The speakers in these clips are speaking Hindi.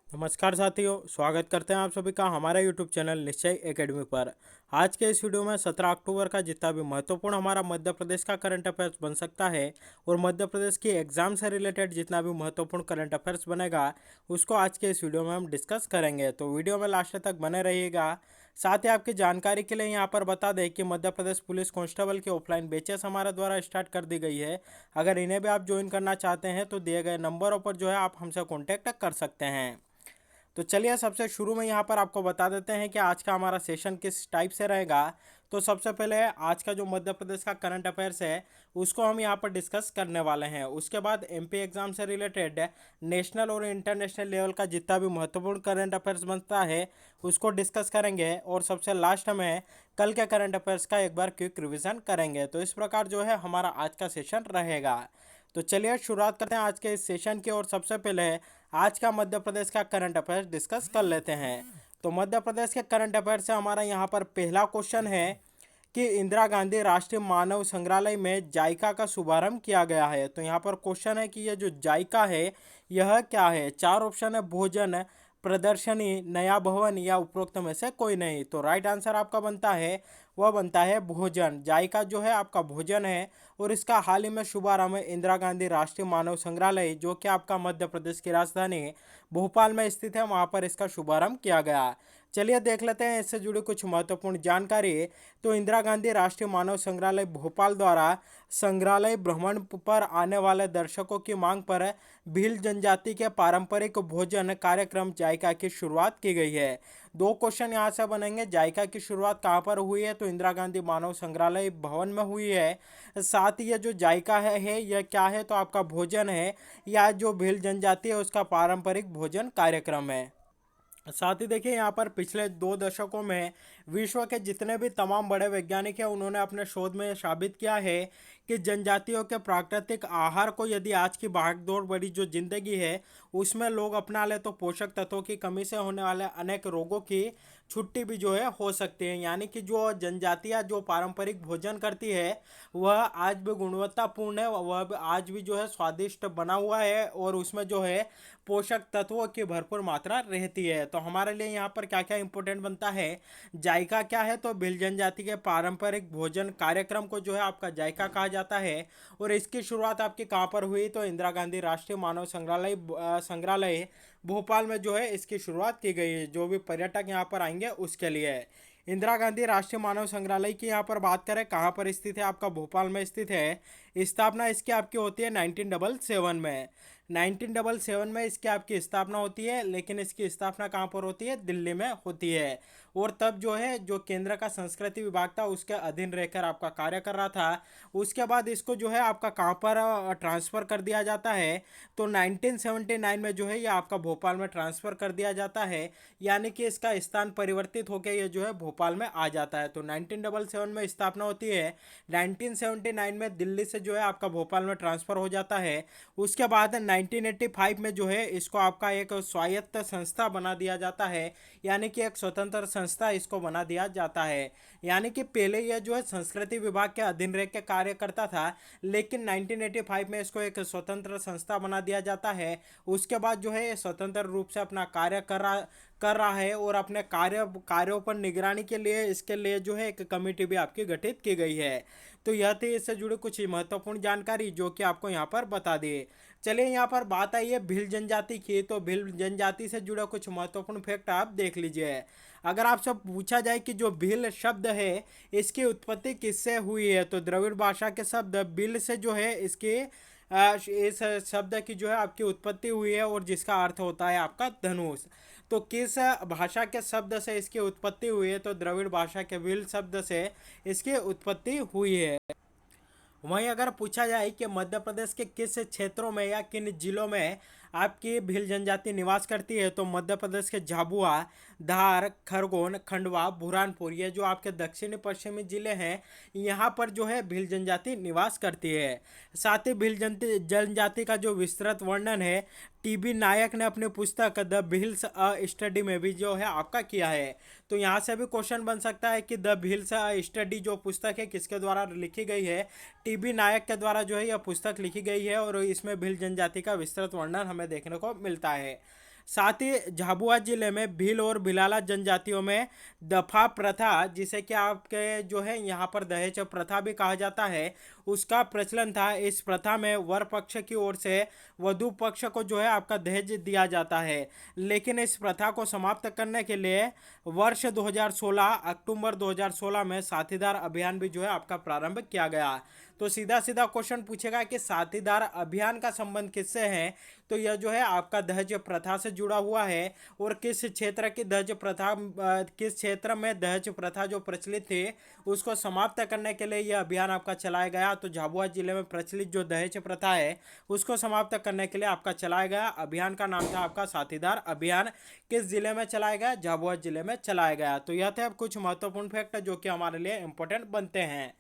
नमस्कार साथियों, स्वागत करते हैं आप सभी का हमारे YouTube चैनल निश्चय एकेडमी पर। आज के इस वीडियो में 17 अक्टूबर का जितना भी महत्वपूर्ण हमारा मध्य प्रदेश का करंट अफेयर्स बन सकता है और मध्य प्रदेश की एग्जाम से रिलेटेड जितना भी महत्वपूर्ण करंट अफेयर्स बनेगा उसको आज के इस वीडियो में हम डिस्कस करेंगे। तो वीडियो में लास्ट तक बने रहिएगा। साथ ही आपकी जानकारी के लिए यहाँ पर बता दें कि मध्य प्रदेश पुलिस कांस्टेबल की ऑफलाइन बैचेस हमारे द्वारा स्टार्ट कर दी गई है। अगर इन्हें भी आप ज्वाइन करना चाहते हैं तो दिए गए नंबरों पर जो है आप हमसे कॉन्टेक्ट कर सकते हैं। तो चलिए सबसे शुरू में यहाँ पर आपको बता देते हैं कि आज का हमारा सेशन किस टाइप से रहेगा। तो सबसे पहले आज का जो मध्य प्रदेश का करंट अफेयर्स है उसको हम यहाँ पर डिस्कस करने वाले हैं। उसके बाद एमपी एग्जाम से रिलेटेड नेशनल और इंटरनेशनल लेवल का जितना भी महत्वपूर्ण करंट अफेयर्स बनता है उसको डिस्कस करेंगे और सबसे लास्ट में कल के करंट अफेयर्स का एक बार क्विक रिविजन करेंगे। तो इस प्रकार जो है हमारा आज का सेशन रहेगा। तो चलिए शुरुआत करते हैं आज के इस सेशन की और सबसे पहले आज का मध्य प्रदेश का करंट अफेयर्स डिस्कस कर लेते हैं। तो मध्य प्रदेश के करंट अफेयर्स से हमारा यहाँ पर पहला क्वेश्चन है कि इंदिरा गांधी राष्ट्रीय मानव संग्रहालय में जाइका का शुभारंभ किया गया है। तो यहाँ पर क्वेश्चन है कि ये जो जाइका है यह क्या है। चार ऑप्शन है, भोजन, प्रदर्शनी, नया भवन या उपरोक्त में से कोई नहीं। तो राइट आंसर आपका बनता है वह बनता है भोजन। जाइका जो है आपका भोजन है और इसका हाल ही में शुभारंभ इंदिरा गांधी राष्ट्रीय मानव संग्रहालय जो कि आपका मध्य प्रदेश की राजधानी भोपाल में स्थित है वहां पर इसका शुभारंभ किया गया। चलिए देख लेते हैं इससे जुड़ी कुछ महत्वपूर्ण जानकारी। तो इंदिरा गांधी राष्ट्रीय मानव संग्रहालय भोपाल द्वारा संग्रहालय भ्रमण पर आने वाले दर्शकों की मांग पर भील जनजाति के पारंपरिक भोजन कार्यक्रम जायका की शुरुआत की गई है। दो क्वेश्चन यहाँ से बनेंगे। जायका की शुरुआत कहाँ पर हुई है, तो इंदिरा गांधी मानव संग्रहालय भवन में हुई है। साथ ही ये जो जायका है यह क्या है, तो आपका भोजन है या जो भील जनजाति है उसका पारंपरिक भोजन कार्यक्रम है। साथ ही देखिए यहाँ पर पिछले 2 दशकों में विश्व के जितने भी तमाम बड़े वैज्ञानिक हैं उन्होंने अपने शोध में साबित किया है कि जनजातियों के प्राकृतिक आहार को यदि आज की भागदौड़ भरी जो जिंदगी है उसमें लोग अपना ले तो पोषक तत्वों की कमी से होने वाले अनेक रोगों की छुट्टी भी जो है हो सकती है। यानी कि जो जनजातियाँ जो पारंपरिक भोजन करती है वह आज भी गुणवत्तापूर्ण है, वह आज भी जो है स्वादिष्ट बना हुआ है और उसमें जो है पोषक तत्वों की भरपूर मात्रा रहती है। तो हमारे लिए यहाँ पर क्या क्या इंपॉर्टेंट बनता है, जायका क्या है, तो भील जनजाति के पारंपरिक भोजन कार्यक्रम को जो है आपका जायका कहा जाता है। और इसकी शुरुआत आपकी कहाँ पर हुई, तो इंदिरा गांधी राष्ट्रीय मानव संग्रहालय भोपाल में जो है इसकी शुरुआत की गई है। जो भी पर्यटक यहाँ पर आएंगे उसके लिए इंदिरा गांधी राष्ट्रीय मानव संग्रहालय की यहाँ पर बात करें कहाँ पर स्थित है, आपका भोपाल में स्थित है। स्थापना इसकी आपकी होती है 1977 में। 1977 में इसकी आपकी स्थापना होती है, लेकिन इसकी स्थापना कहाँ पर होती है, दिल्ली में होती है। और तब जो है जो केंद्र का संस्कृति विभाग था उसके अधीन रहकर आपका कार्य कर रहा था। उसके बाद इसको जो है आपका कहाँ पर ट्रांसफ़र कर दिया जाता है, तो 1979 में जो है ये आपका भोपाल में ट्रांसफ़र कर दिया जाता है। यानी कि इसका स्थान परिवर्तित होकर ये जो है भोपाल में आ जाता है। तो 1977 में स्थापना होती है, 1979 में दिल्ली से जो है आपका भोपाल में ट्रांसफ़र हो जाता है। उसके बाद 1985 में जो है इसको आपका एक स्वायत्त संस्था बना दिया जाता है, यानी कि एक स्वतंत्र संस्था इसको बना दिया जाता है। यानी कि पहले यह जो है संस्कृति विभाग के अधीन रह के कार्य करता था, लेकिन 1985 में इसको एक स्वतंत्र संस्था बना दिया जाता है। उसके बाद जो है ये स्वतंत्र रूप से अपना कार्य कर रहा है और अपने कार्यों पर निगरानी के लिए इसके लिए जो है एक कमेटी भी आपकी गठित की गई है। तो यह थी इससे जुड़ी कुछ महत्वपूर्ण जानकारी जो कि आपको यहाँ पर बता दिए। चलिए यहाँ पर बात आई है भील जनजाति की, तो भील जनजाति से जुड़ा कुछ महत्वपूर्ण फैक्ट आप देख लीजिए। अगर आपसे पूछा जाए कि जो भील शब्द है इसकी उत्पत्ति किससे हुई है, तो द्रविड़ भाषा के शब्द भील से जो है इसकी इस शब्द की जो है आपकी उत्पत्ति हुई है और जिसका अर्थ होता है आपका धनुष। तो किस भाषा के शब्द से इसकी उत्पत्ति हुई है, तो द्रविड़ भाषा के भील शब्द से इसकी उत्पत्ति हुई है। वहीं अगर पूछा जाए कि मध्य प्रदेश के किस क्षेत्रों में या किन जिलों में आपकी भील जनजाति निवास करती है, तो मध्य प्रदेश के झाबुआ, धार, खरगोन, खंडवा, बुरहानपुर ये जो आपके दक्षिणी पश्चिमी जिले हैं यहाँ पर जो है भील जनजाति निवास करती है। साथ ही भील जनजाति का जो विस्तृत वर्णन है टीबी नायक ने अपनी पुस्तक द भील्स अ स्टडी में भी जो है आपका किया है। तो यहाँ से भी क्वेश्चन बन सकता है कि द भील्स अ स्टडी जो पुस्तक है किसके द्वारा लिखी गई है, टीबी नायक के द्वारा जो है यह पुस्तक लिखी गई है और इसमें भील जनजाति का विस्तृत वर्णन हमें देखने को मिलता है। साथ ही झाबुआ जिले में भील और भिलाला जनजातियों में दफा प्रथा, जिसे कि आपके जो है यहाँ पर दहेज प्रथा भी कहा जाता है, उसका प्रचलन था। इस प्रथा में वर पक्ष की ओर से वधु पक्ष को जो है आपका दहेज दिया जाता है, लेकिन इस प्रथा को समाप्त करने के लिए वर्ष 2016 अक्टूबर 2016 में साथीदार अभियान भी जो है आपका प्रारंभ किया गया। तो सीधा सीधा क्वेश्चन पूछेगा कि साथीदार अभियान का संबंध किससे है, तो यह जो है आपका दहेज प्रथा से जुड़ा हुआ है। और किस क्षेत्र की दहेज प्रथा, किस क्षेत्र में दहेज प्रथा जो प्रचलित थी उसको समाप्त करने के लिए यह अभियान आपका चलाया गया। तो झाबुआ जिले में प्रचलित जो दहेज प्रथा है उसको समाप्त करने के लिए आपका चलाया गया अभियान का नाम था आपका साथीदार अभियान। किस जिले में चलाया गया? झाबुआ जिले में चलाया गया। तो यह थे अब कुछ महत्वपूर्ण फैक्ट जो कि हमारे लिए इंपॉर्टेंट बनते हैं।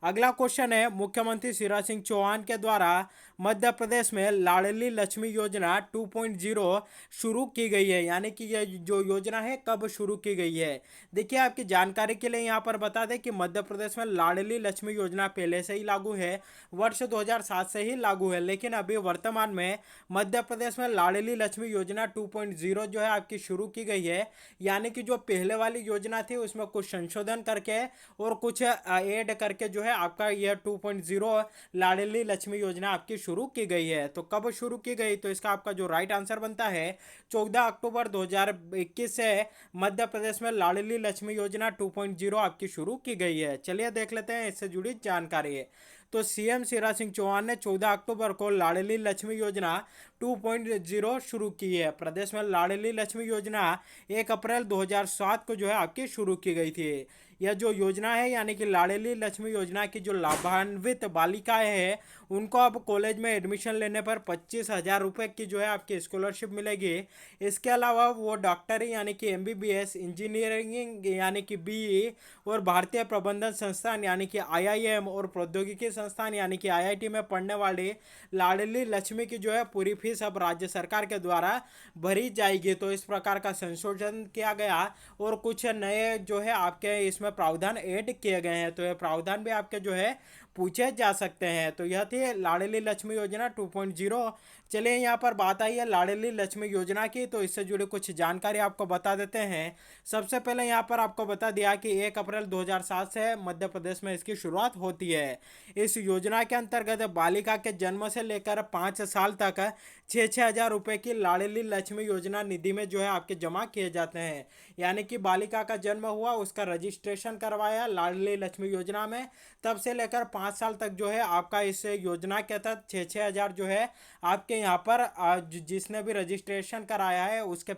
अगला क्वेश्चन है, मुख्यमंत्री शिवराज सिंह चौहान के द्वारा मध्य प्रदेश में लाडली लक्ष्मी योजना 2.0 शुरू की गई है, यानी कि यह जो योजना है कब शुरू की गई है। देखिए आपकी जानकारी के लिए यहाँ पर बता दें कि मध्य प्रदेश में लाडली लक्ष्मी योजना पहले से ही लागू है, वर्ष 2007 से ही लागू है, लेकिन अभी वर्तमान में मध्य प्रदेश में लाडली लक्ष्मी योजना 2.0 जो है आपकी शुरू की गई है। यानी कि जो पहले वाली योजना थी उसमें कुछ संशोधन करके और कुछ ऐड करके जो है आपका यह 2.0 लाडली लक्ष्मी योजना आपकी शुरू की गई है। तो कब शुरू की गई? तो इसका आपका जो राइट आंसर बनता है 14 अक्टूबर 2021 से मध्य प्रदेश में लाडली लक्ष्मी योजना 2.0 आपकी शुरू की गई है। चलिए देख लेते हैं इससे जुड़ी जानकारी। तो सीएम शिवराज सिंह चौहान ने 14 अक्टूबर को लाडली लक्ष्मी योजना 2.0 शुरू की है। प्रदेश में लाडली लक्ष्मी योजना 1 अप्रैल 2007 को जो है आपकी शुरू की गई थी। यह जो योजना है यानी कि लाडली लक्ष्मी योजना की जो लाभान्वित बालिकाएं हैं उनको अब कॉलेज में एडमिशन लेने पर 25,000 रुपये की जो है आपकी स्कॉलरशिप मिलेगी। इसके अलावा वो डॉक्टरी यानी कि एमबीबीएस, इंजीनियरिंग यानी कि बीई और भारतीय प्रबंधन संस्थान यानी कि आईआईएम और प्रौद्योगिकी संस्थान यानी कि आईआईटी में पढ़ने वाली लाडली लक्ष्मी की जो है पूरी फीस अब राज्य सरकार के द्वारा भरी जाएगी। तो इस प्रकार का संशोधन किया गया और कुछ नए जो है आपके इसमें प्रावधान ऐड किए गए हैं। तो ये प्रावधान भी आपके जो है पूछे जा सकते हैं। तो यह थी लाडली लक्ष्मी योजना 2.0। चलिए यहाँ पर बात आई है लाडली लक्ष्मी योजना की, तो इससे जुड़ी कुछ जानकारी आपको बता देते हैं। सबसे पहले यहाँ पर आपको बता दिया कि 1 अप्रैल 2007 से मध्य प्रदेश में इसकी शुरुआत होती है। इस योजना के अंतर्गत बालिका के जन्म से लेकर 5 साल तक 6-6 हज़ार रुपये की लाडली लक्ष्मी योजना निधि में जो है आपके जमा किए जाते हैं। यानी कि बालिका का जन्म हुआ, उसका रजिस्ट्रेशन करवाया लाडली लक्ष्मी योजना में, तब से लेकर 5 साल तक जो है आपका इस योजना के तहत 6-6 हज़ार जो है आपके यहाँ पर जिसने भी रजिस्ट्रेशन कराया है उसके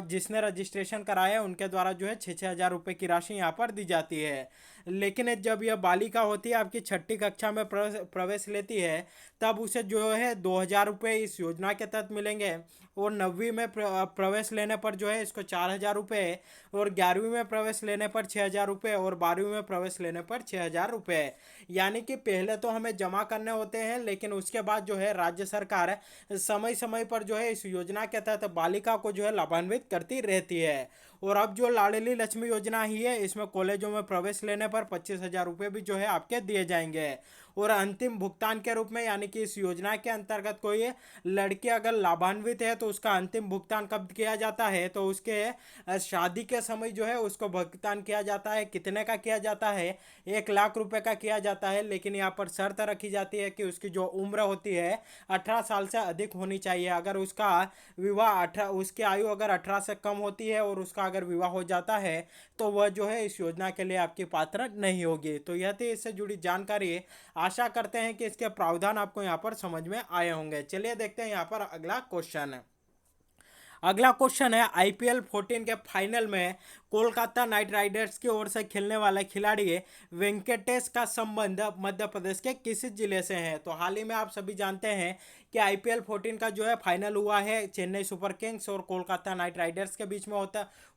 जिसने रजिस्ट्रेशन कराया है उनके द्वारा जो है 6-6 हज़ार रुपये की राशि यहाँ पर दी जाती है। लेकिन जब यह बालिका होती है आपकी 6ठी कक्षा में प्रवेश लेती है तब उसे जो है 2,000 रुपये इस योजना के तहत मिलेंगे। और 9वीं में प्रवेश लेने पर जो है इसको 4,000 रुपये, और 11वीं में प्रवेश लेने पर 6,000 रुपये, और 12वीं में प्रवेश लेने पर 6,000 रुपये। यानी कि पहले तो हमें जमा करने होते हैं, लेकिन उसके बाद जो है राज्य सरकार समय समय पर जो है इस योजना के तहत बालिका को जो है लाभान्वित करती रहती है। और अब जो लाडली लक्ष्मी योजना ही है इसमें कॉलेजों में प्रवेश लेने पर 25,000 रुपये भी जो है आपके दिए जाएंगे। और अंतिम भुगतान के रूप में, यानी कि इस योजना के अंतर्गत कोई लड़की अगर लाभान्वित है तो उसका अंतिम भुगतान कब किया जाता है? तो उसके शादी के समय जो है उसको भुगतान किया जाता है। कितने का किया जाता है? 1,00,000 रुपये का किया जाता है। लेकिन यहाँ पर शर्त रखी जाती है कि उसकी जो उम्र होती है 18 साल से अधिक होनी चाहिए। अगर उसका विवाह उसकी आयु अगर 18 से कम होती है और उसका अगर विवाह हो जाता है तो वह जो है इस योजना के लिए आपकी पात्र नहीं होगी। तो यह थी इससे जुड़ी जानकारी। आशा करते हैं कि इसके प्रावधान आपको यहाँ पर समझ में आए होंगे। चलिए देखते हैं यहाँ पर अगला क्वेश्चन। अगला क्वेश्चन है, आईपीएल 14 के फाइनल में कोलकाता नाइट राइडर्स की ओर से खेलने वाले खिलाड़ी वेंकटेश का संबंध मध्य प्रदेश के किस जिले से है? तो हाल ही में आप सभी जानते हैं कि आईपीएल 14 का जो है फाइनल हुआ है चेन्नई सुपर किंग्स और कोलकाता नाइट राइडर्स के बीच में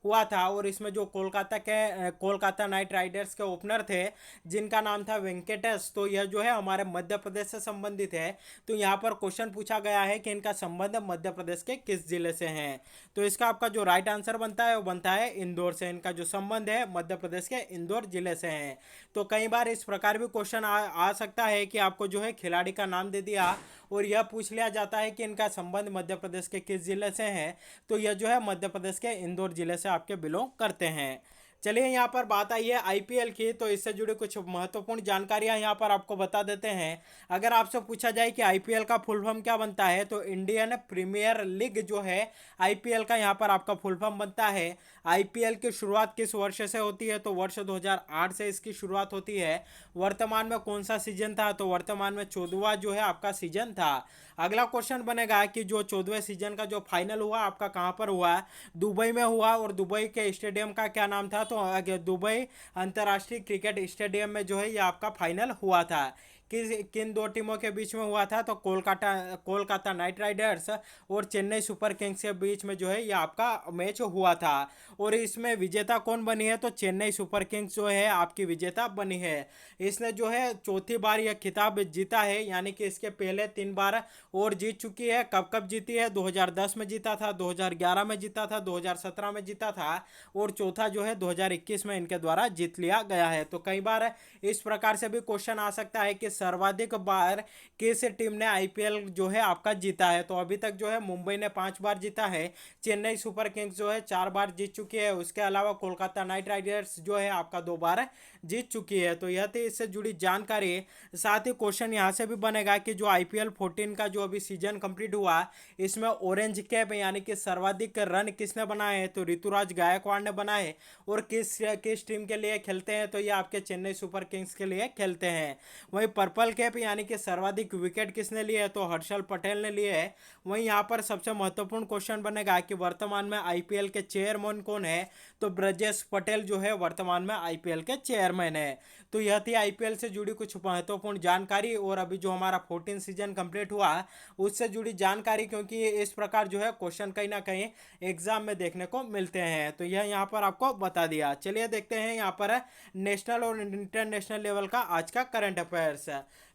हुआ था। और इसमें जो कोलकाता नाइट राइडर्स के ओपनर थे जिनका नाम था वेंकटेश, तो यह जो है हमारे मध्य प्रदेश से संबंधित है। तो यहाँ पर क्वेश्चन पूछा गया है कि इनका संबंध मध्य प्रदेश के किस जिले से है? तो इसका आपका जो राइट आंसर बनता है वो बनता है इंदौर से। इनका जो संबंध है मध्य प्रदेश के इंदौर जिले से है। तो कई बार इस प्रकार भी क्वेश्चन आ सकता है कि आपको जो है खिलाड़ी का नाम दे दिया और यह पूछ पूछ लिया जाता है कि इनका संबंध मध्य प्रदेश के किस जिले से है, तो यह जो है मध्य प्रदेश के इंदौर जिले से आपके बिलोंग करते हैं। चलिए यहाँ पर बात आई है आईपीएल की, तो इससे जुड़ी कुछ महत्वपूर्ण जानकारियां यहाँ पर आपको बता देते हैं। अगर आपसे पूछा जाए कि आईपीएल का फुल फॉर्म क्या बनता है, तो इंडियन प्रीमियर लीग जो है आईपीएल का यहाँ पर आपका फुल फॉर्म बनता है। आईपीएल की शुरुआत किस वर्ष से होती है, तो वर्ष 2008 से इसकी शुरुआत होती है। वर्तमान में कौन सा सीजन था, तो वर्तमान में 14वां जो है आपका सीजन था। अगला क्वेश्चन बनेगा कि जो 14वें सीजन का जो फाइनल हुआ आपका कहाँ पर हुआ, दुबई में हुआ, और दुबई के स्टेडियम का क्या नाम था, तो दुबई अंतर्राष्ट्रीय क्रिकेट स्टेडियम में जो है ये आपका फाइनल हुआ था। किन दो टीमों के बीच में हुआ था, तो कोलकाता नाइट राइडर्स और चेन्नई सुपर किंग्स के बीच में जो है ये आपका मैच हुआ था। और इसमें विजेता कौन बनी है, तो चेन्नई सुपर किंग्स जो है आपकी विजेता बनी है। इसने जो है चौथी बार यह खिताब जीता है, यानी कि इसके पहले 3 बार और जीत चुकी है। कब कब जीती है, 2010 में जीता था, 2011 में जीता था, 2017 में जीता था, और चौथा जो है 2021 में इनके द्वारा जीत लिया गया है। तो कई बार इस प्रकार से भी क्वेश्चन आ सकता है कि सर्वाधिक बार किस टीम ने आईपीएल जो है आपका जीता है, तो अभी तक जो है मुंबई ने 5 बार जीता है, चेन्नई सुपर किंग्स जो है 4 बार जीत चुकी है, उसके अलावा कोलकाता नाइट राइडर्स जो है आपका 2 बार जीत चुकी है। तो यह थी इससे जुड़ी जानकारी। साथ ही क्वेश्चन यहाँ से भी बनेगा कि जो आईपीएल 14 का जो अभी सीजन कंप्लीट हुआ, इसमें ऑरेंज कैप यानी कि सर्वाधिक रन किसने बनाए हैं, तो ऋतुराज गायकवाड़ ने बनाए। और किस किस टीम के लिए खेलते हैं, तो ये आपके चेन्नई सुपर किंग्स के लिए खेलते हैं। वहीं पर्पल कैप यानी कि सर्वाधिक विकेट किसने लिए है, तो हर्षल पटेल ने लिए है। वहीं यहाँ पर सबसे महत्वपूर्ण क्वेश्चन बनेगा कि वर्तमान में आईपीएल के चेयरमैन कौन है, तो ब्रजेश पटेल जो है वर्तमान में आईपीएल के चेयरमैन है। तो यह थी आईपीएल से जुड़ी कुछ महत्वपूर्ण जानकारी। और अभी जो हमारा 14 सीजन कंप्लीट हुआ उससे जुड़ी जानकारी, क्योंकि इस प्रकार जो है क्वेश्चन कहीं ना कहीं एग्जाम में देखने को मिलते हैं, तो यह यहाँ पर आपको बता दिया। चलिए देखते हैं यहाँ पर नेशनल और इंटरनेशनल लेवल का आज का करंट अफेयर्स।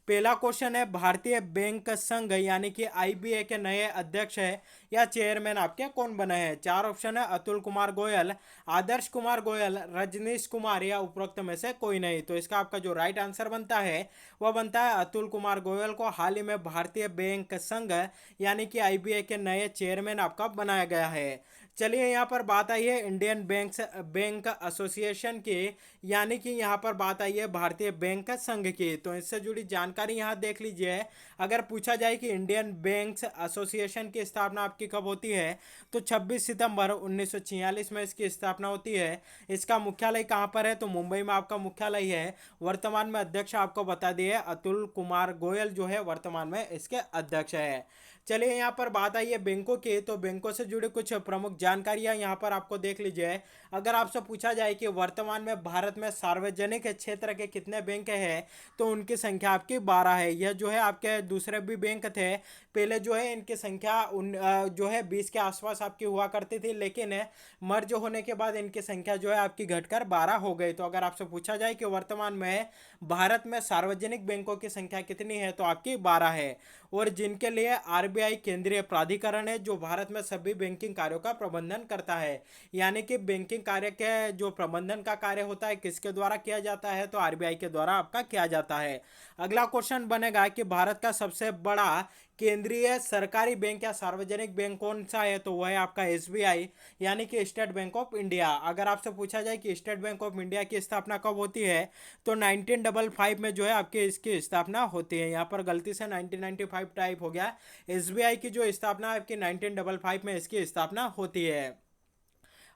पहला क्वेश्चन है, भारतीय बैंक संघ यानी कि आईबीए के नए अध्यक्ष है या चेयरमैन आपके कौन बने हैं। 4 ऑप्शन है, अतुल कुमार गोयल, आदर्श कुमार गोयल, रजनीश कुमार या उपरोक्त में से कोई नहीं। तो इसका आपका जो राइट आंसर बनता है वह बनता है अतुल कुमार गोयल को हाल ही में भारतीय बैंक संघ यानी कि आईबीए के नए चेयरमैन आपका बनाया गया है। चलिए यहाँ पर बात आई है इंडियन बैंक एसोसिएशन की, यानी कि यहाँ पर बात आई है भारतीय बैंक संघ की। तो इससे जुड़ी जानकारी यहाँ देख लीजिए। अगर पूछा जाए कि इंडियन बैंक्स एसोसिएशन की स्थापना आपकी कब होती है, तो 26 सितंबर 1946 में इसकी स्थापना होती है। इसका मुख्यालय कहाँ पर है, तो मुंबई में आपका मुख्यालय है। वर्तमान में अध्यक्ष आपको बता दिए अतुल कुमार गोयल जो है वर्तमान में इसके अध्यक्ष है। चलिए यहाँ पर बात आई है बैंकों की, तो बैंकों से जुड़े कुछ प्रमुख जानकारियां यहाँ पर आपको देख लीजिए। अगर आपसे पूछा जाए कि वर्तमान में भारत में सार्वजनिक क्षेत्र के कितने बैंक हैं, तो उनकी संख्या आपकी 12 है। यह जो है आपके दूसरे भी बैंक थे, पहले जो है इनकी संख्या जो है 20 के आसपास आपकी हुआ करती थी, लेकिन मर्ज होने के बाद इनकी संख्या जो है आपकी घटकर 12 हो गई। तो अगर आपसे पूछा जाए कि वर्तमान में भारत में सार्वजनिक बैंकों की संख्या कितनी है, तो आपकी 12 है। और जिनके लिए आरबीआई केंद्रीय प्राधिकरण है जो भारत में सभी बैंकिंग कार्यों का प्रबंधन करता है, यानी कि बैंकिंग कार्य के जो प्रबंधन का कार्य होता है किसके द्वारा किया जाता है, तो आरबीआई के द्वारा आपका किया जाता है। अगला क्वेश्चन बनेगा कि भारत का सबसे बड़ा केंद्रीय सरकारी बैंक या सार्वजनिक बैंक कौन सा है, तो वह है आपका एसबीआई यानी कि स्टेट बैंक ऑफ इंडिया। अगर आपसे पूछा जाए कि स्टेट बैंक ऑफ इंडिया की स्थापना कब होती है, तो 1955 में जो है आपकी इसकी स्थापना होती है। यहाँ पर गलती से 1995 टाइप हो गया। एसबीआई की जो स्थापना आपकी 1955 में इसकी स्थापना होती है।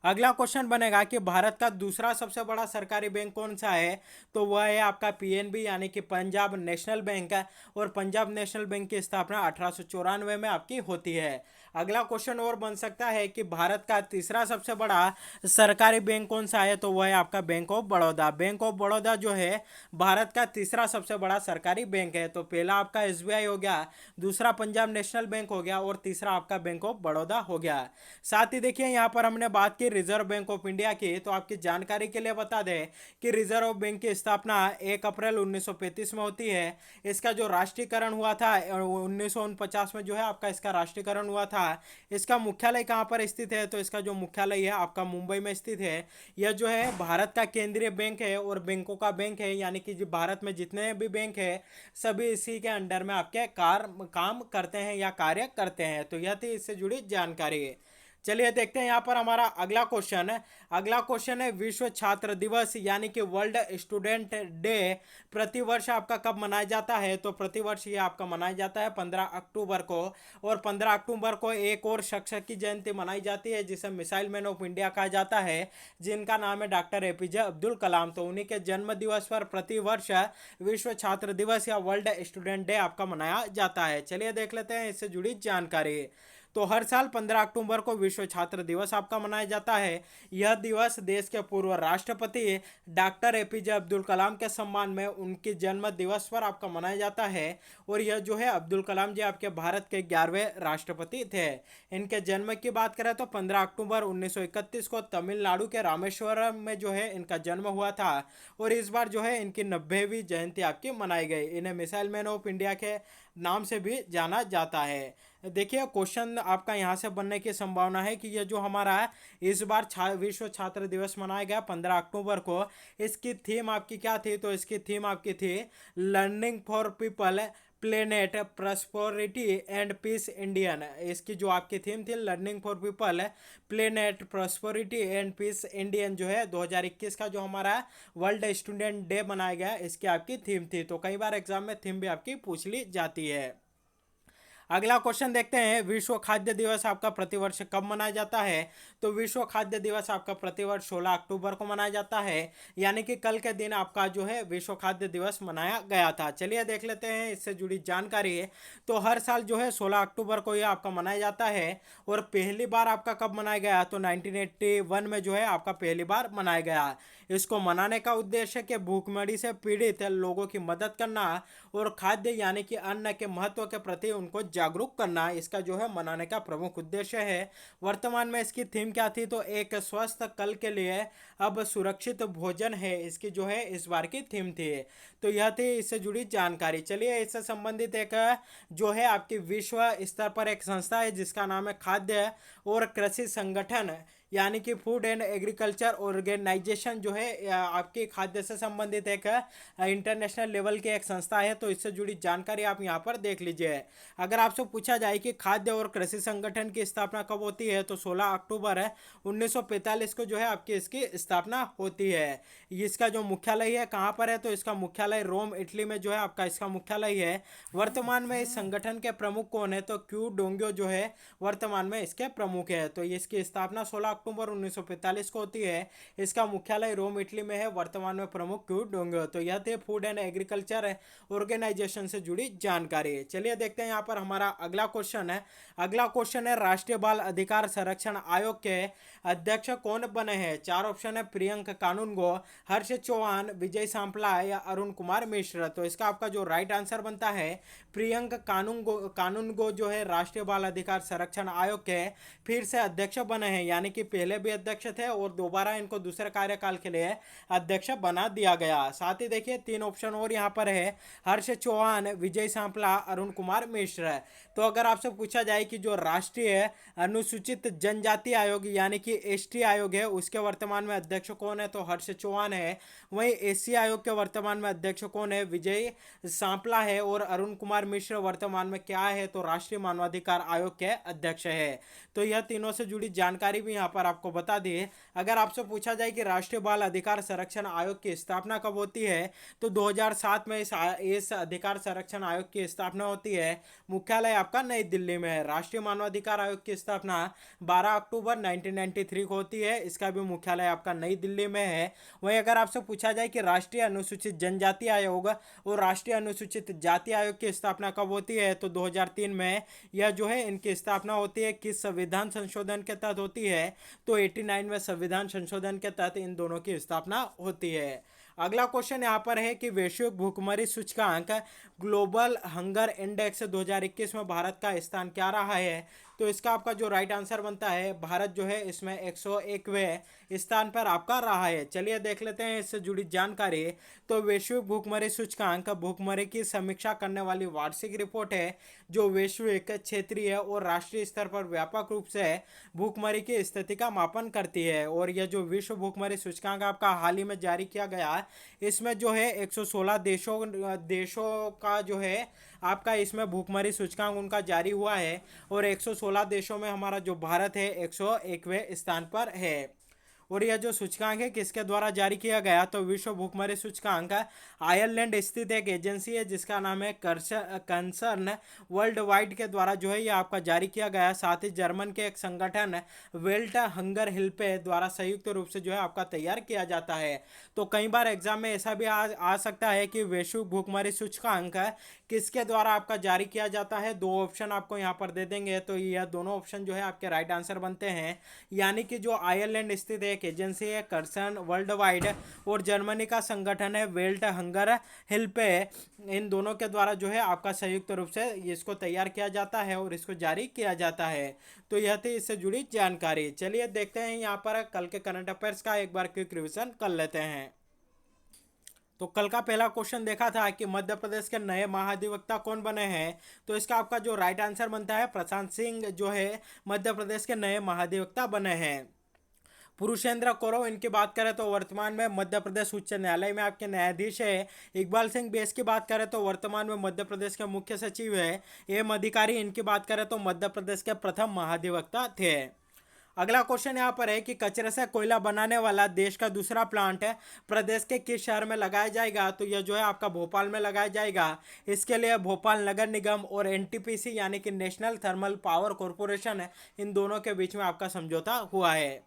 अगला क्वेश्चन बनेगा कि भारत का दूसरा सबसे बड़ा सरकारी बैंक कौन सा है, तो वह है आपका पीएनबी यानी कि पंजाब नेशनल बैंक है। और पंजाब नेशनल बैंक की स्थापना 1894 में आपकी होती है। अगला क्वेश्चन और बन सकता है कि भारत का तीसरा सबसे बड़ा सरकारी बैंक कौन सा है, तो वह है आपका bank of Baroda. Bank of Baroda जो है भारत का तीसरा सबसे बड़ा सरकारी बैंक है। तो पहला आपका एसबीआई हो गया, दूसरा पंजाब नेशनल बैंक हो गया, और तीसरा आपका बैंक ऑफ बड़ौदा हो गया। साथ ही देखिए यहाँ पर हमने बात की रिजर्व बैंक ऑफ इंडिया की, तो आपकी जानकारी के लिए बता दें कि रिजर्व बैंक की स्थापना 1 अप्रैल 1935 में होती है। इसका जो राष्ट्रीयकरण हुआ था 1949 में जो है आपका इसका राष्ट्रीयकरण हुआ था। इसका मुख्यालय कहाँ पर स्थित है? तो इसका जो मुख्यालय है आपका मुंबई में स्थित है। यह जो है भारत का केंद्रीय बैंक है और बैंकों का बैंक है, यानी कि जो भारत में जितने भी बैंक है सभी इसी के अंडर में आपके काम करते हैं या कार्य करते हैं। तो यह थी इससे जुड़ी जानकारी। चलिए देखते हैं यहाँ पर हमारा अगला क्वेश्चन है। अगला क्वेश्चन है विश्व छात्र दिवस यानी कि वर्ल्ड स्टूडेंट डे प्रतिवर्ष आपका कब मनाया जाता है? तो प्रतिवर्ष ये आपका मनाया जाता है 15 अक्टूबर को। और 15 अक्टूबर को एक और शख्स की जयंती मनाई जाती है जिसे मिसाइल मैन ऑफ इंडिया कहा जाता है, जिनका नाम है डॉक्टर एपीजे अब्दुल कलाम। तो उन्हीं के जन्म दिवस पर प्रतिवर्ष विश्व छात्र दिवस या वर्ल्ड स्टूडेंट डे आपका मनाया जाता है। चलिए देख लेते हैं इससे जुड़ी जानकारी। तो हर साल 15 अक्टूबर को विश्व छात्र दिवस आपका मनाया जाता है। यह दिवस देश के पूर्व राष्ट्रपति डॉक्टर एपीजे अब्दुल कलाम के सम्मान में उनके जन्म दिवस पर आपका मनाया जाता है। और यह जो है अब्दुल कलाम जी आपके भारत के 11वें राष्ट्रपति थे। इनके जन्म की बात करें तो 15 अक्टूबर 1931 को तमिलनाडु के रामेश्वरम में जो है इनका जन्म हुआ था। और इस बार जो है इनकी 90वीं जयंती आपकी मनाई गई। इन्हें मिसाइल मैन ऑफ इंडिया के नाम से भी जाना जाता है। देखिए क्वेश्चन आपका यहाँ से बनने की संभावना है कि यह जो हमारा इस बार विश्व छात्र दिवस मनाया गया 15 अक्टूबर को, इसकी थीम आपकी क्या थी? तो इसकी थीम आपकी थी learning for people planet prosperity and peace Indian. इसकी जो आपकी थीम थी learning for people planet prosperity and peace Indian, जो है 2021 का जो हमारा वर्ल्ड स्टूडेंट डे मनाया गया इसकी आपकी थीम थी। तो कई बार एग्जाम में थीम भी आपकी पूछ ली जाती है। अगला क्वेश्चन देखते हैं विश्व खाद्य दिवस आपका प्रतिवर्ष कब मनाया जाता है? तो विश्व खाद्य दिवस आपका प्रतिवर्ष 16 अक्टूबर को मनाया जाता है, यानी कि कल के दिन आपका जो है विश्व खाद्य दिवस मनाया गया था। चलिए देख लेते हैं इससे जुड़ी जानकारी। तो हर साल जो है 16 अक्टूबर को यह आपका मनाया जाता है। और पहली बार आपका कब मनाया गया? तो 1981 में जो है आपका पहली बार मनाया गया। इसको मनाने का उद्देश्य कि भूखमरी से पीड़ित लोगों की मदद करना और खाद्य यानी कि अन्न के महत्व के प्रति उनको जागरूक करना, इसका जो है मनाने का प्रमुख उद्देश्य है। वर्तमान में इसकी थीम क्या थी? तो एक स्वस्थ कल के लिए अब सुरक्षित भोजन है, इसकी जो है इस बार की थीम थी। तो यह थी इससे जुड़ी जानकारी। चलिए इससे संबंधित एक जो है आपकी विश्व स्तर पर एक संस्था है जिसका नाम है खाद्य और कृषि संगठन यानी कि फूड एंड एग्रीकल्चर ऑर्गेनाइजेशन, जो है आपके खाद्य से संबंधित एक इंटरनेशनल लेवल की एक संस्था है। तो इससे जुड़ी जानकारी आप यहाँ पर देख लीजिए। अगर आपसे पूछा जाए कि खाद्य और कृषि संगठन की स्थापना कब होती है, तो 16 अक्टूबर 1945 को जो है आपकी इसकी स्थापना होती है। इसका जो मुख्यालय है कहाँ पर है? तो इसका मुख्यालय रोम इटली में जो है आपका इसका मुख्यालय है। वर्तमान में इस संगठन के प्रमुख कौन है? तो क्यू डोंग्यो जो है वर्तमान में इसके प्रमुख है। तो इसकी स्थापना 16 अक्टूबर 1945 को होती है। इसका मुख्यालय रोम इटली में है। वर्तमान में प्रमुख क्यू डोंग्यो। तो यह थे फूड एंड एग्रीकल्चर ऑर्गेनाइजेशन से जुड़ी जानकारी। चलिए देखते हैं यहाँ पर हमारा अगला क्वेश्चन है। अगला क्वेश्चन है राष्ट्रीय बाल अधिकार संरक्षण आयोग के अध्यक्ष कौन बने हैं? चार ऑप्शन है प्रियंक कानूनगो, हर्ष चौहान, विजय सांपला या अरुण कुमार मिश्र। तो इसका आपका जो राइट आंसर बनता है प्रियंक कानूनगो जो है राष्ट्रीय बाल अधिकार संरक्षण आयोग के फिर से अध्यक्ष बने हैं, यानी कि पहले भी अध्यक्ष थे और दोबारा इनको दूसरे कार्यकाल के लिए अध्यक्ष बना दिया गया। साथ ही देखिए 3 ऑप्शन और यहाँ पर है हर्ष चौहान, विजय सांपला, अरुण कुमार मिश्र। तो अगर आपसे पूछा जाए कि जो राष्ट्रीय अनुसूचित जनजाति आयोग यानी कि एसटी आयोग है उसके वर्तमान में अध्यक्ष कौन है? तो हर्ष चौहान है। वहीं एससी आयोग के वर्तमान में अध्यक्ष कौन है? विजय सांपला है। और अरुण कुमार मिश्र वर्तमान में क्या है? तो राष्ट्रीय मानवाधिकार आयोग के अध्यक्ष है। तो यह तीनों से जुड़ी जानकारी भी यहाँ पर आपको बता दिए। अगर आपसे पूछा जाए कि राष्ट्रीय बाल अधिकार संरक्षण आयोग की स्थापना कब होती है, तो 2007 में इस अधिकार संरक्षण आयोग की स्थापना होती है। मुख्यालय आपका नई दिल्ली में है। राष्ट्रीय मानवाधिकार आयोग की स्थापना 12 अक्टूबर 1993 को होती है। इसका भी मुख्यालय आपका नई दिल्ली में है। वहीं अगर आपसे पूछा जाए कि राष्ट्रीय अनुसूचित जनजाति आयोग और राष्ट्रीय अनुसूचित जाति आयोग की स्थापना कब होती है, तो 2003 में यह जो है इनकी स्थापना होती है। किस संविधान संशोधन के तहत होती है? तो 89वें संविधान संशोधन के तहत इन दोनों की स्थापना होती है। अगला क्वेश्चन यहाँ पर है कि वैश्विक भूखमरी सूचकांक ग्लोबल हंगर इंडेक्स 2021 में भारत का स्थान क्या रहा है? तो इसका आपका जो राइट आंसर बनता है भारत जो है इसमें 101वें स्थान पर आपका रहा है। चलिए देख लेते हैं इससे जुड़ी जानकारी। तो वैश्विक भूखमरी सूचकांक भूखमरी की समीक्षा करने वाली वार्षिक रिपोर्ट है जो वैश्विक, क्षेत्रीय और राष्ट्रीय स्तर पर व्यापक रूप से भूखमरी की स्थिति का मापन करती है। और यह जो विश्व भूखमरी सूचकांक आपका हाल ही में जारी किया गया, इसमें जो है 116 देशों का जो है आपका इसमें भूखमरी सूचकांक उनका जारी हुआ है। और 116 देशों में हमारा जो भारत है 101वें स्थान पर है। और यह जो सूचकांक है किसके द्वारा जारी किया गया, तो विश्व भूखमरी सूचकांक आयरलैंड स्थित एक एजेंसी है जिसका नाम है कंसर्न वर्ल्ड वाइड के द्वारा जो है यह आपका जारी किया गया। साथ ही जर्मन के एक संगठन वेल्ट हंगर हिल्पे द्वारा संयुक्त रूप से जो है आपका तैयार किया जाता है। तो कई बार एग्जाम में ऐसा भी आ सकता है कि वैश्विक भूखमरी सूचकांक किसके द्वारा आपका जारी किया जाता है। दो ऑप्शन आपको यहाँ पर दे देंगे, तो यह दोनों ऑप्शन जो है आपके राइट आंसर बनते हैं। यानी कि जो आयरलैंड स्थित एक एजेंसी है कंसर्न वर्ल्ड वाइड और जर्मनी का संगठन है वेल्ट हंगर हिल्पे, इन दोनों के द्वारा जो है आपका संयुक्त रूप से इसको तैयार किया जाता है और इसको जारी किया जाता है। तो यह थी इससे जुड़ी जानकारी। चलिए देखते हैं यहाँ पर कल के करंट अफेयर्स का एक बार क्विक रिवीजन कर लेते हैं। तो कल का पहला क्वेश्चन देखा था कि मध्य प्रदेश के नए महाधिवक्ता कौन बने हैं। तो इसका आपका जो राइट आंसर बनता है प्रशांत सिंह जो है मध्य प्रदेश के नए महाधिवक्ता बने हैं। पुरुषेंद्र कौरव इनकी बात करें तो वर्तमान में मध्य प्रदेश उच्च न्यायालय में आपके न्यायाधीश है। इकबाल सिंह बेस की बात करें तो वर्तमान में मध्य प्रदेश के मुख्य सचिव है। एम अधिकारी इनकी बात करें तो मध्य प्रदेश के प्रथम महाधिवक्ता थे। अगला क्वेश्चन यहाँ पर है कि कचरे से कोयला बनाने वाला देश का दूसरा प्लांट है प्रदेश के किस शहर में लगाया जाएगा, तो यह जो है आपका भोपाल में लगाया जाएगा। इसके लिए भोपाल नगर निगम और एनटीपीसी यानी कि नेशनल थर्मल पावर कॉरपोरेशन है, इन दोनों के बीच में आपका समझौता हुआ है।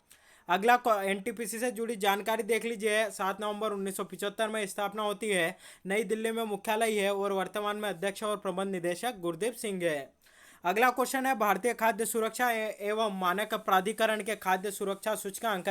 अगला एनटीपीसी से जुड़ी जानकारी देख लीजिए। 7 नवंबर 1975 में स्थापना होती है। नई दिल्ली में मुख्यालय है और वर्तमान में अध्यक्ष और प्रबंध निदेशक गुरदीप सिंह है। अगला क्वेश्चन है भारतीय खाद्य सुरक्षा एवं मानक प्राधिकरण के खाद्य सुरक्षा सूचकांक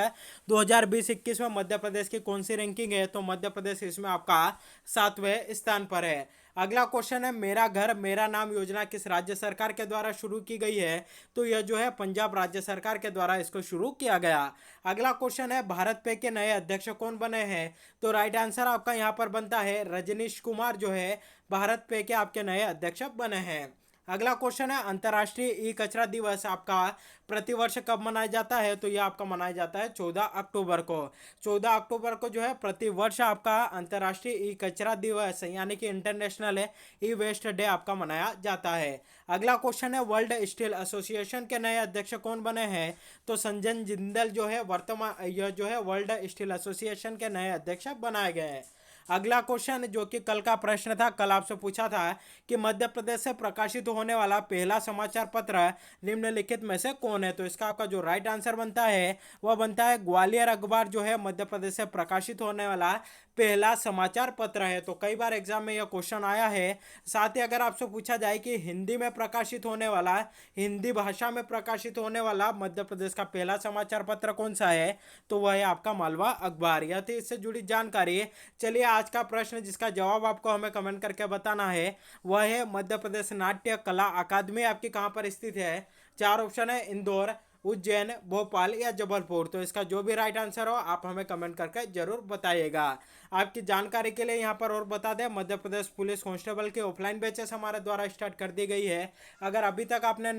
2020-21 में मध्य प्रदेश की कौन सी रैंकिंग है, तो मध्य प्रदेश इसमें आपका 7वें स्थान पर है। अगला क्वेश्चन है मेरा घर मेरा नाम योजना किस राज्य सरकार के द्वारा शुरू की गई है, तो यह जो है पंजाब राज्य सरकार के द्वारा इसको शुरू किया गया। अगला क्वेश्चन है भारत पे के नए अध्यक्ष कौन बने हैं, तो राइट आंसर आपका यहाँ पर बनता है रजनीश कुमार जो है भारत पे के आपके नए अध्यक्ष बने हैं। अगला क्वेश्चन है अंतर्राष्ट्रीय ई कचरा दिवस आपका प्रतिवर्ष कब मनाया जाता है, तो यह आपका मनाया जाता है 14 अक्टूबर को। 14 अक्टूबर को जो है प्रतिवर्ष आपका अंतर्राष्ट्रीय ई कचरा दिवस यानी कि इंटरनेशनल ई वेस्ट डे आपका मनाया जाता है। अगला क्वेश्चन है वर्ल्ड स्टील एसोसिएशन के नए अध्यक्ष कौन बने हैं, तो संजय जिंदल जो है वर्तमान यह जो है वर्ल्ड स्टील एसोसिएशन के नए अध्यक्ष बनाए गए हैं। अगला क्वेश्चन जो कि कल का प्रश्न था, कल आपसे पूछा था कि मध्य प्रदेश से प्रकाशित होने वाला पहला समाचार पत्र निम्नलिखित में से कौन है, तो इसका आपका जो राइट आंसर बनता है वह बनता है ग्वालियर अखबार जो है मध्य प्रदेश से प्रकाशित होने वाला पहला समाचार पत्र है। तो कई बार एग्जाम में यह क्वेश्चन आया है। साथ ही अगर आपसे पूछा जाए कि हिंदी में प्रकाशित होने वाला, हिंदी भाषा में प्रकाशित होने वाला मध्य प्रदेश का पहला समाचार पत्र कौन सा है, तो वह है आपका मालवा अखबार। यह थी इससे जुड़ी जानकारी। चलिए आज का प्रश्न जिसका जवाब आपको हमें कमेंट करके बताना है वह है मध्य प्रदेश नाट्य कला अकादमी आपकी कहाँ पर स्थित है। 4 ऑप्शन है इंदौर, उज्जैन, भोपाल या जबलपुर। तो इसका जो भी राइट आंसर हो आप हमें कमेंट करके जरूर बताइएगा। आपकी जानकारी के लिए यहाँ पर और बता दें मध्य प्रदेश पुलिस कांस्टेबल के ऑफलाइन बैचेस हमारे द्वारा स्टार्ट कर दी गई है। अगर अभी तक आपने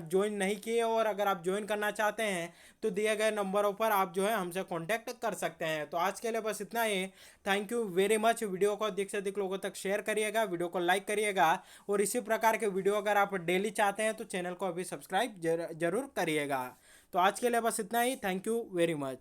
ज्वाइन नहीं किए और अगर आप ज्वाइन करना चाहते हैं तो दिए गए नंबरों पर आप जो है हमसे कॉन्टैक्ट कर सकते हैं। तो आज के लिए बस इतना ही। Thank you very much. Video को अधिक से अधिक लोगों तक शेयर करिएगा, वीडियो को लाइक करिएगा और इसी प्रकार के वीडियो अगर आप डेली चाहते हैं तो चैनल को अभी सब्सक्राइब जरूर करिएगा। तो आज के लिए बस इतना ही। Thank you very much.